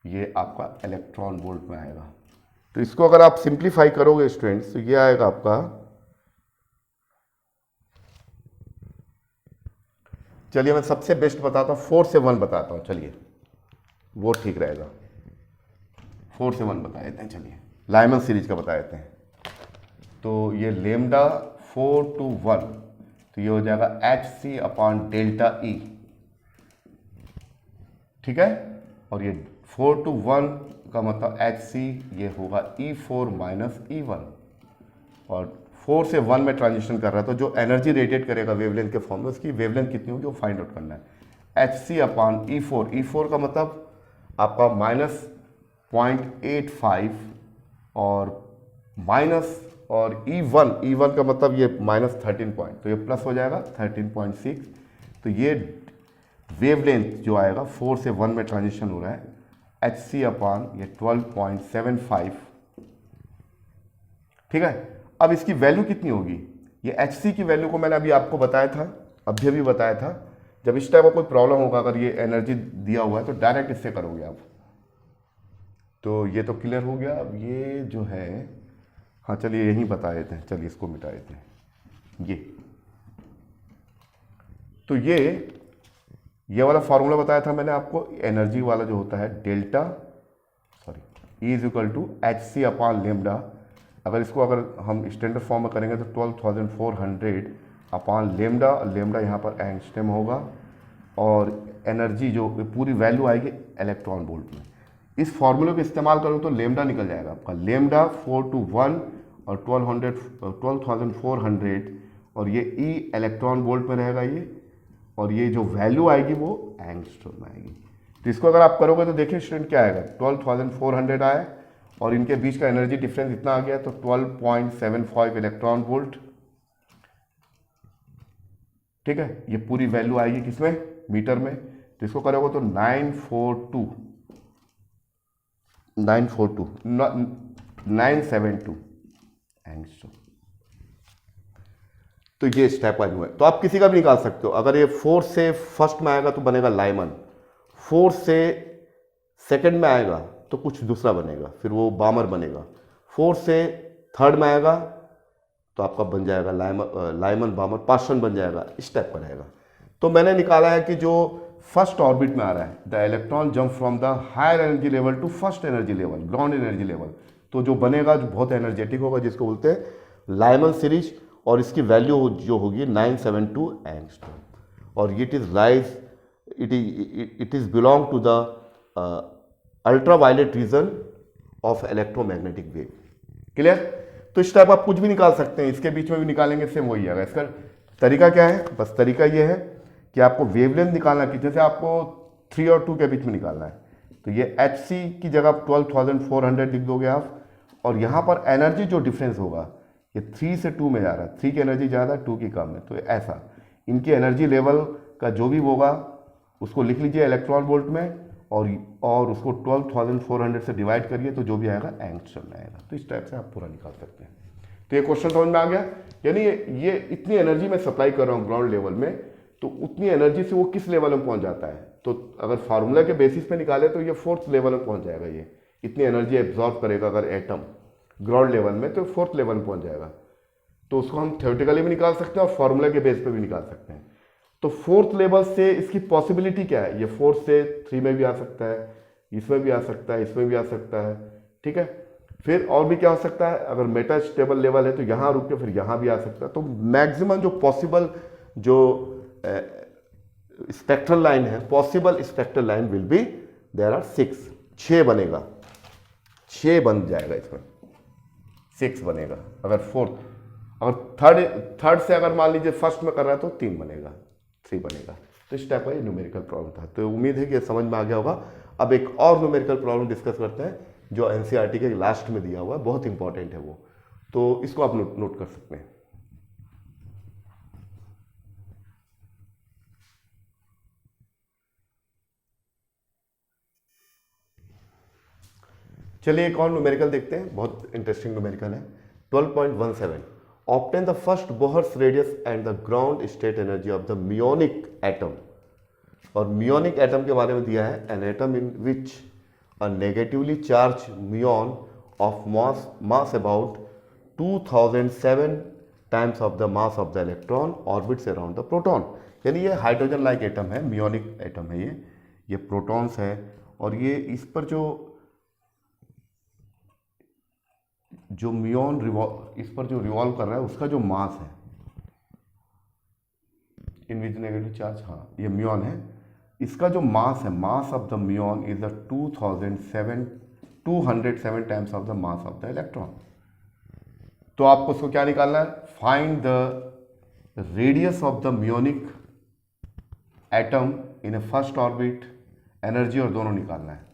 ये आपका इलेक्ट्रॉन वोल्ट में आएगा। तो इसको अगर आप सिंप्लीफाई करोगे स्टूडेंट्स, तो ये आएगा आपका, चलिए मैं सबसे बेस्ट बताता हूँ, 4 से 1 बताता हूँ, चलिए वो ठीक रहेगा। 4 से 1 बता देते हैं, चलिए लाइमन सीरीज का बता देते हैं। तो ये लेमडा 4 to 1, तो ये हो जाएगा h c upon delta E, ठीक है। और ये 4 to 1 का मतलब एच सी, ये होगा E4 माइनस E1, और 4 से 1 में ट्रांजिशन कर रहा है, तो जो एनर्जी रेडिएट करेगा वेवलेंथ के फॉर्म में, उसकी वेवलेंथ कितनी होगी वो फाइंड आउट करना है। H c upon E4, E4 का मतलब आपका -0.85 और माइनस, और E1 का मतलब ये -13 पॉइंट, तो ये प्लस हो जाएगा 13.6। तो ये वेवलेंथ जो आएगा 4 से 1 में ट्रांजिशन हो रहा है, एच सी अपॉन ये 12.75, ठीक है। अब इसकी वैल्यू कितनी होगी, ये एच सी की वैल्यू को मैंने अभी आपको बताया था, अभी बताया था, जब इस टाइप का कोई प्रॉब्लम होगा, अगर ये एनर्जी दिया हुआ है तो डायरेक्ट इससे करोगे आप। तो ये तो क्लियर हो गया। अब ये जो है, हाँ चलिए यहीं बता देते हैं, चलिए इसको मिटा देते हैं। ये तो ये वाला फॉर्मूला बताया था मैंने आपको, एनर्जी वाला जो होता है delta, sorry, E is equal to h c upon lambda. अगर इसको अगर हम स्टैंडर्ड फॉर्म में करेंगे तो 12,400 अपॉन लेमडा, लेमडा यहाँ पर एंगस्ट्रॉम होगा, और एनर्जी जो पूरी वैल्यू आएगी इलेक्ट्रॉन वोल्ट में। इस फॉर्मूले को इस्तेमाल करो तो लेमडा निकल जाएगा आपका, लेमडा 4 to 1 और 12,400 और ये ई इलेक्ट्रॉन वोल्ट में रहेगा ये, और ये जो वैल्यू आएगी वो एंगस्ट्रॉम में आएगी। तो इसको अगर आप करोगे तो देखिए स्टूडेंट क्या आएगा, 12,400 आया और इनके बीच का एनर्जी डिफरेंस इतना आ गया, तो 12.75 इलेक्ट्रॉन वोल्ट। ठीक है, ये पूरी वैल्यू आएगी किसमें, मीटर में। तो इसको करोगे तो 972 एंगस्ट्रॉम। तो ये स्टेप वाइज हुआ है। तो आप किसी का भी निकाल सकते हो। अगर ये 4 से फर्स्ट में आएगा तो बनेगा लाइमन, 4 से सेकंड में आएगा तो कुछ दूसरा बनेगा, फिर वो बामर बनेगा, 4 से थर्ड में आएगा तो आपका बन जाएगा लाइमन बामर पार्शन बन जाएगा, इस टाइप का रहेगा। तो मैंने निकाला है कि जो फर्स्ट ऑर्बिट में आ रहा है, the electron jump from the higher energy level to first energy level, ground energy level, तो जो बनेगा जो बहुत एनर्जेटिक होगा, जिसको बोलते हैं लाइमन सीरीज, और इसकी वैल्यू जो होगी 972 एंगस्ट्रॉम, और it is belong to the ultraviolet region of electromagnetic wave. Clear? तो इस टाइप आप कुछ भी निकाल सकते हैं, इसके बीच में भी निकालेंगे सेम वही आएगा। इसका तरीका क्या है, बस तरीका ये है कि आपको वेवलेंथ निकालना कि जैसे आपको 3 और 2 के बीच में निकालना है, तो ये HC की जगह 12,400 लिख दोगे आप, और यहाँ पर एनर्जी जो डिफरेंस होगा ये 3 से 2 में जा रहा है, 3 की एनर्जी ज़्यादा 2 की कम है, तो ऐसा इनकी एनर्जी लेवल का जो भी होगा उसको लिख लीजिए इलेक्ट्रॉन वोल्ट में, और उसको 12,400 से डिवाइड करिए तो जो भी आएगा एंगस्ट्रॉम में आएगा। तो इस टाइप से आप पूरा निकाल सकते हैं। तो ये क्वेश्चन समझ में आ गया, यानी ये इतनी एनर्जी मैं सप्लाई कर रहा हूँ ग्राउंड लेवल में, तो उतनी एनर्जी से वो किस लेवल में पहुंच जाता है। तो अगर फार्मूला के बेसिस पे निकाले तो ये 4th लेवल में पहुंच जाएगा, ये इतनी एनर्जी एब्जॉर्ब करेगा अगर एटम ग्राउंड लेवल में, तो 4th लेवल में पहुंच जाएगा। तो उसको हम थ्योरेटिकली भी निकाल सकते हैं और फार्मूला के बेस पे भी निकाल सकते हैं। तो 4th लेवल से इसकी पॉसिबिलिटी क्या है, ये 4 से 3 में भी आ सकता है, इसमें भी आ सकता है, इसमें भी आ सकता है। ठीक है, फिर और भी क्या हो सकता है, अगर मेटा स्टेबल लेवल है तो यहाँ रुक के फिर यहाँ भी आ सकता है। तो मैक्सिमम जो पॉसिबल जो स्पेक्ट्रल लाइन है, possible spectral line will be there are 6 बनेगा, 6 बन जाएगा, इसमें 6 बनेगा। अगर 4th, अगर थर्ड से अगर मान लीजिए फर्स्ट में कर रहा है तो 3 बनेगा, 3 बनेगा। तो इस टाइप का ये न्यूमेरिकल प्रॉब्लम था। तो उम्मीद है कि समझ में आ गया होगा। अब एक और न्यूमेरिकल प्रॉब्लम डिस्कस करते हैं जो एनसीईआरटी के लास्ट में दिया हुआ है, बहुत इंपॉर्टेंट है वो, तो इसको आप नोट कर सकते हैं। चलिए एक और न्यूमेरिकल देखते हैं, बहुत इंटरेस्टिंग न्यूमेरिकल है। 12.17 obtain the first Bohr's radius and the ground state energy of the muonic atom. और म्योनिक एटम के बारे में दिया है, an atom in which a negatively charge muon of mass about 2007 times of the mass of the electron orbits around the proton. यानी ये hydrogen like atom है, म्योनिक atom है ये प्रोटॉन्स है, और ये इस पर जो म्योन इस पर जो रिवॉल्व कर रहा है उसका जो मास है, इन विच नेगेटिव चार्ज, हाँ ये म्योन है, इसका जो मास है, mass of the muon is the 207 times of the mass of the electron. तो आपको उसको क्या निकालना है, find the radius of the muonic atom in a first orbit, energy और दोनों निकालना है,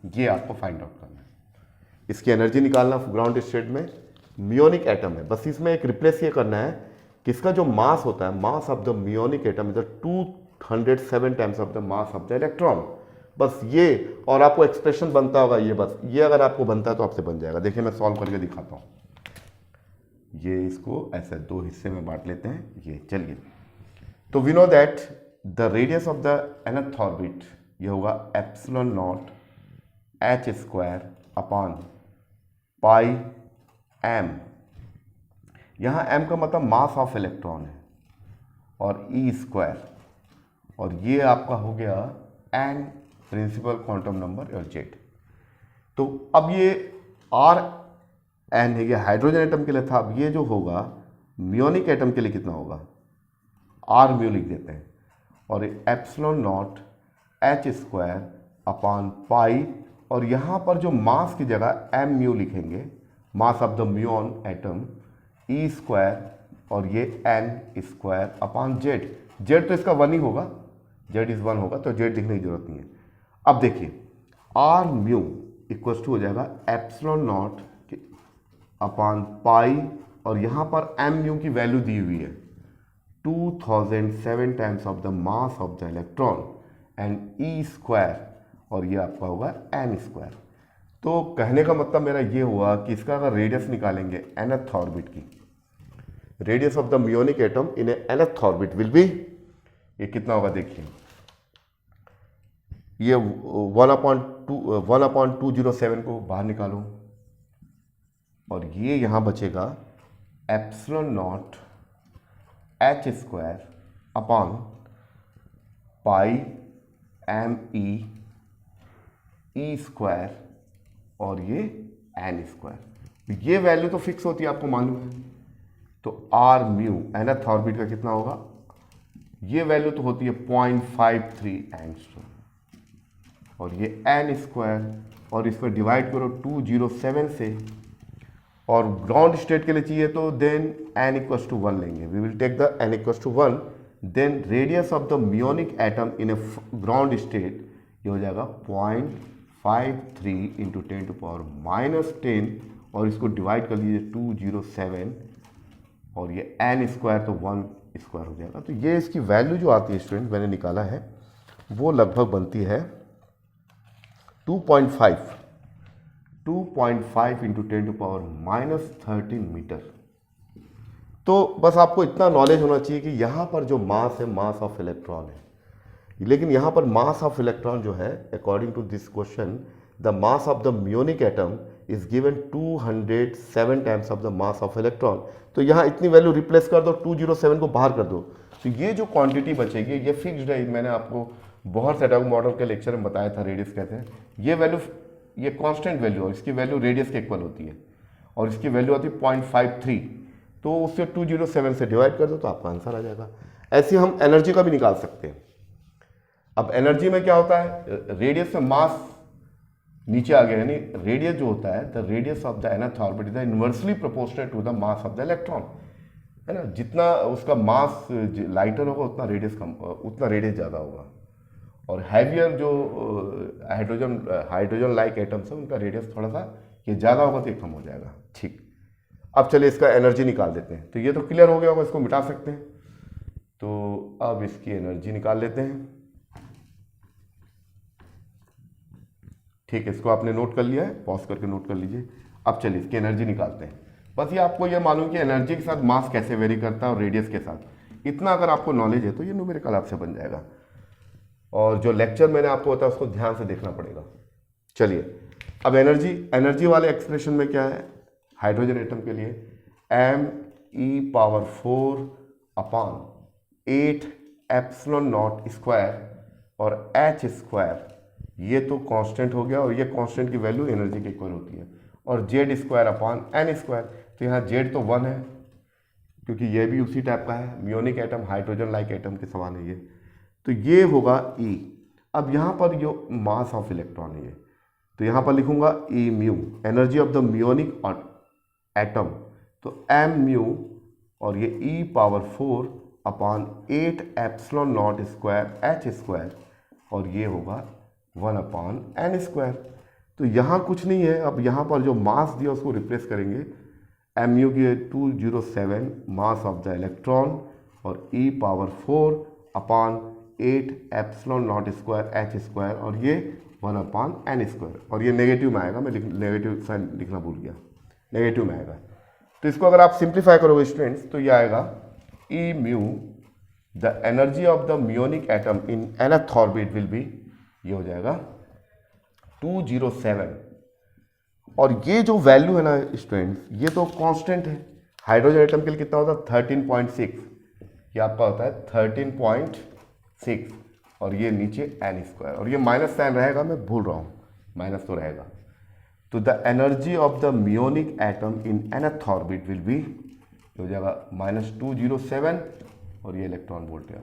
ये आपको फाइंड आउट करना है। इसकी एनर्जी निकालना ग्राउंड स्टेट में, म्योनिक एटम है, बस इसमें एक रिप्लेस ये करना है कि इसका जो मास होता है, mass of the muonic atom is 207 times of the mass of the electron. बस ये, और आपको एक्सप्रेशन बनता होगा ये, बस ये अगर आपको बनता है तो आपसे बन जाएगा। देखिए मैं सॉल्व करके दिखाता हूँ। ये इसको ऐसे 2 हिस्से में बांट लेते हैं, ये चलिए। तो we know that the radius of the nth orbit ये होगा epsilon naught h² upon pi m। यहाँ m का मतलब मास ऑफ इलेक्ट्रॉन है, और e², और ये आपका हो गया n प्रिंसिपल क्वांटम नंबर और z। तो अब ये Rn है, ये हाइड्रोजन एटम के लिए था। अब ये जो होगा म्योनिक एटम के लिए कितना होगा, R म्यू लिख देते हैं, और epsilon naught h square upon पाई, और यहाँ पर जो मास की जगह एम म्यू लिखेंगे, mass of the muon atom, E square और ये N square upon Z. Z तो इसका 1 ही होगा, जेड इज 1 होगा, तो जेड लिखने की जरूरत नहीं है। अब देखिए आर म्यू इक्वल टू हो जाएगा एप्सिलॉन नॉट अपॉन पाई, और यहाँ पर एम म्यू की वैल्यू दी हुई है 2007 times of the mass of the electron and E square, और ये आपका होगा एन स्क्वायर। तो कहने का मतलब मेरा ये हुआ कि इसका अगर रेडियस निकालेंगे nth ऑर्बिट की, radius of the muonic atom in A nth orbit will be, ये कितना होगा देखिए, ये 1/207 को बाहर निकालो, और ये यहाँ बचेगा epsilon naught h square upon pi m e square और ये एन स्क्वायर। ये वैल्यू तो फिक्स होती है, आपको मालूम है। तो आर म्यू nth ऑर्बिट का कितना होगा, ये वैल्यू तो होती है 0.53 एंगस्ट्रॉम, और ये एन स्क्वायर, और इस पर डिवाइड करो 207 से, और ग्राउंड स्टेट के लिए चाहिए तो देन n इक्वल्स टू 1 लेंगे। We will take the n equals to 1, then radius of the muonic atom in a ground state, ये हो जाएगा 0.53 इंटू 10⁻⁻10, और इसको डिवाइड कर लीजिए 207, और ये n स्क्वायर तो 1 स्क्वायर हो जाएगा। तो ये इसकी वैल्यू जो आती है स्टूडेंट, मैंने निकाला है, वो लगभग बनती है 2.5 इंटू 10⁻13 मीटर। तो बस आपको इतना नॉलेज होना चाहिए कि यहाँ पर जो मास है, मास ऑफ इलेक्ट्रॉन है, लेकिन यहाँ पर मास ऑफ इलेक्ट्रॉन जो है, according to this question, the mass of the muonic atom is given 207 times of the mass of electron. तो यहाँ इतनी वैल्यू रिप्लेस कर दो, 207 को बाहर कर दो, तो ये जो क्वांटिटी बचेगी ये फिक्स्ड है। मैंने आपको बहुत से एटॉमिक मॉडल के लेक्चर में बताया था, रेडियस कहते हैं, ये वैल्यू, ये कांस्टेंट वैल्यू है, इसकी वैल्यू रेडियस के इक्वल होती है, और इसकी वैल्यू आती है 0.53, तो उससे 207 से डिवाइड कर दो तो आपका आंसर आ जाएगा। ऐसे हम एनर्जी का भी निकाल सकते हैं। अब एनर्जी में क्या होता है, रेडियस में मास नीचे आ गया, यानी रेडियस जो होता है, the radius of the nth orbit is inversely proportional to the mass of the electron, है ना। जितना उसका मास लाइटर होगा उतना रेडियस कम, उतना रेडियस ज़्यादा होगा, और हैवियर जो हाइड्रोजन लाइक एटम्स है उनका रेडियस थोड़ा सा ये ज़्यादा होगा तो ये कम हो जाएगा। ठीक, अब चलिए इसका एनर्जी निकाल देते हैं। तो ये तो क्लियर हो गया होगा, इसको मिटा सकते हैं। तो अब इसकी एनर्जी निकाल लेते हैं। ठीक है, इसको आपने नोट कर लिया है, पॉज करके नोट कर लीजिए। अब चलिए इसकी एनर्जी निकालते हैं। बस ये आपको ये मालूम कि एनर्जी के साथ मास कैसे वेरी करता है और रेडियस के साथ, इतना अगर आपको नॉलेज है तो ये न्यूमेरिकल आपसे बन जाएगा। और जो लेक्चर मैंने आपको बताया उसको ध्यान से देखना पड़ेगा। चलिए अब एनर्जी वाले एक्सप्रेशन में क्या है, हाइड्रोजन एटम के लिए me⁴ upon 8 epsilon not square और h स्क्वायर, ये तो कांस्टेंट हो गया, और ये कांस्टेंट की वैल्यू एनर्जी के इक्वल होती है, और z square upon n square. तो यहाँ z तो 1 है, क्योंकि ये भी उसी टाइप का है, Munich atom hydrogen like atom के समान है ये, तो ये होगा E। अब यहाँ पर जो मास ऑफ इलेक्ट्रॉन है, तो यहाँ पर लिखूंगा E mu, energy of the muonic atom, तो m म्यू, और ये e⁴ upon 8 epsilon not square h square, और ये होगा 1/n स्क्वायर। तो यहाँ कुछ नहीं है, अब यहाँ पर जो मास दिया उसको रिप्लेस करेंगे, m म्यू की 207 मास ऑफ द इलेक्ट्रॉन, और e⁴ upon 8 epsilon not square h square, और ये 1/n स्क्वायर, और ये नेगेटिव में आएगा, मैं नेगेटिव साइन लिखना भूल गया, नेगेटिव में आएगा। तो इसको अगर आप सिंप्लीफाई करोगे स्टूडेंट्स, तो ये आएगा E mu, the energy of the muonic atom in nth orbit will be, ये हो जाएगा 207, और ये जो वैल्यू है ना स्टूडेंट्स, ये तो कांस्टेंट है। हाइड्रोजन एटम के लिए कितना होता है 13.6, ये आपका होता है 13.6, और ये नीचे n स्क्वायर, और ये माइनस साइन रहेगा, मैं भूल रहा हूँ, माइनस तो रहेगा। तो the energy of the muonic atom in nth orbit will be, हो जाएगा -207, और ये इलेक्ट्रॉन वोल्ट है।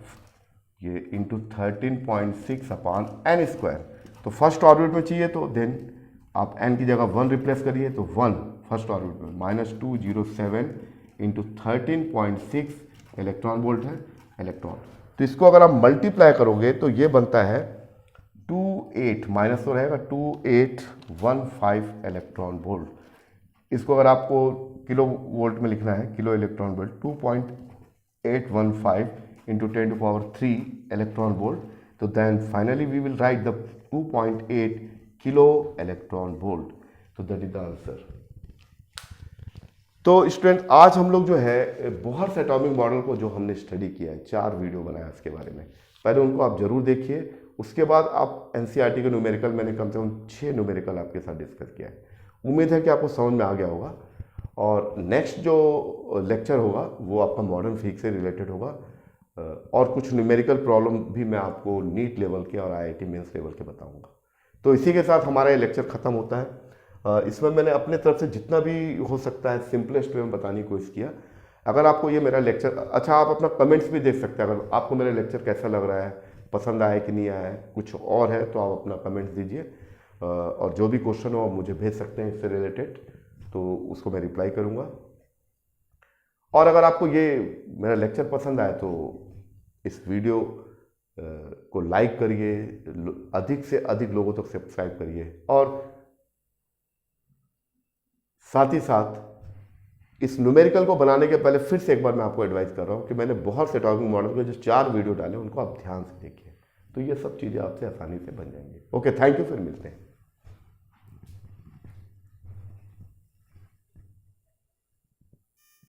ये इंटू 13.6 अपॉन एन स्क्वायर। तो फर्स्ट ऑर्बिट में चाहिए तो देन आप एन की जगह 1 रिप्लेस करिए तो 1 फर्स्ट ऑर्बिट में -207 इंटू 13.6 इलेक्ट्रॉन वोल्ट है इलेक्ट्रॉन। तो इसको अगर आप मल्टीप्लाई करोगे तो ये बनता है 28 माइनस तो रहेगा 2815 इलेक्ट्रॉन वोल्ट। इसको अगर आपको किलो वोल्ट में लिखना है, kilo electron volt 2.815 into 10⁻³ electron volt. तो then finally we will write the 2.8 kilo electron volt. तो दैट इज द आंसर। तो स्टूडेंट आज हम लोग जो है बोहर से एटॉमिक मॉडल को जो हमने स्टडी किया है, 4 वीडियो बनाया इसके बारे में, पहले उनको आप जरूर देखिए। उसके बाद आप एनसीईआरटी के न्यूमेरिकल मैंने कम से कम 6 न्यूमेरिकल आपके साथ डिस्कस किया है। उम्मीद है कि आपको समझ में आ गया होगा। और नेक्स्ट जो लेक्चर होगा वो आपका मॉडर्न फिजिक्स से रिलेटेड होगा और कुछ न्यूमेरिकल प्रॉब्लम भी मैं आपको नीट लेवल के और आईआईटी मेंस लेवल के बताऊंगा। तो इसी के साथ हमारा ये लेक्चर ख़त्म होता है। इसमें मैंने अपने तरफ से जितना भी हो सकता है सिंपलेस्ट वे में बताने की कोशिश किया। अगर आपको ये मेरा लेक्चर अच्छा, आप अपना कमेंट्स भी देख सकते हैं। अगर आपको मेरा लेक्चर कैसा लग रहा है, पसंद आया कि नहीं आया है, कुछ और है तो आप अपना कमेंट्स दीजिए। और जो भी क्वेश्चन हो आप मुझे भेज सकते हैं इससे रिलेटेड, तो उसको मैं रिप्लाई करूँगा। और अगर आपको ये मेरा लेक्चर पसंद आए तो इस वीडियो को लाइक करिए, अधिक से अधिक लोगों तक सब्सक्राइब करिए। और साथ ही साथ इस न्यूमेरिकल को बनाने के पहले फिर से एक बार मैं आपको एडवाइस कर रहा हूँ कि मैंने बहुत से एटॉमिक मॉडल के जो 4 वीडियो डाले उनको आप ध्यान से देखिए, तो ये सब चीज़ें आपसे आसानी से बन जाएंगी। ओके, थैंक यू, फिर मिलते हैं।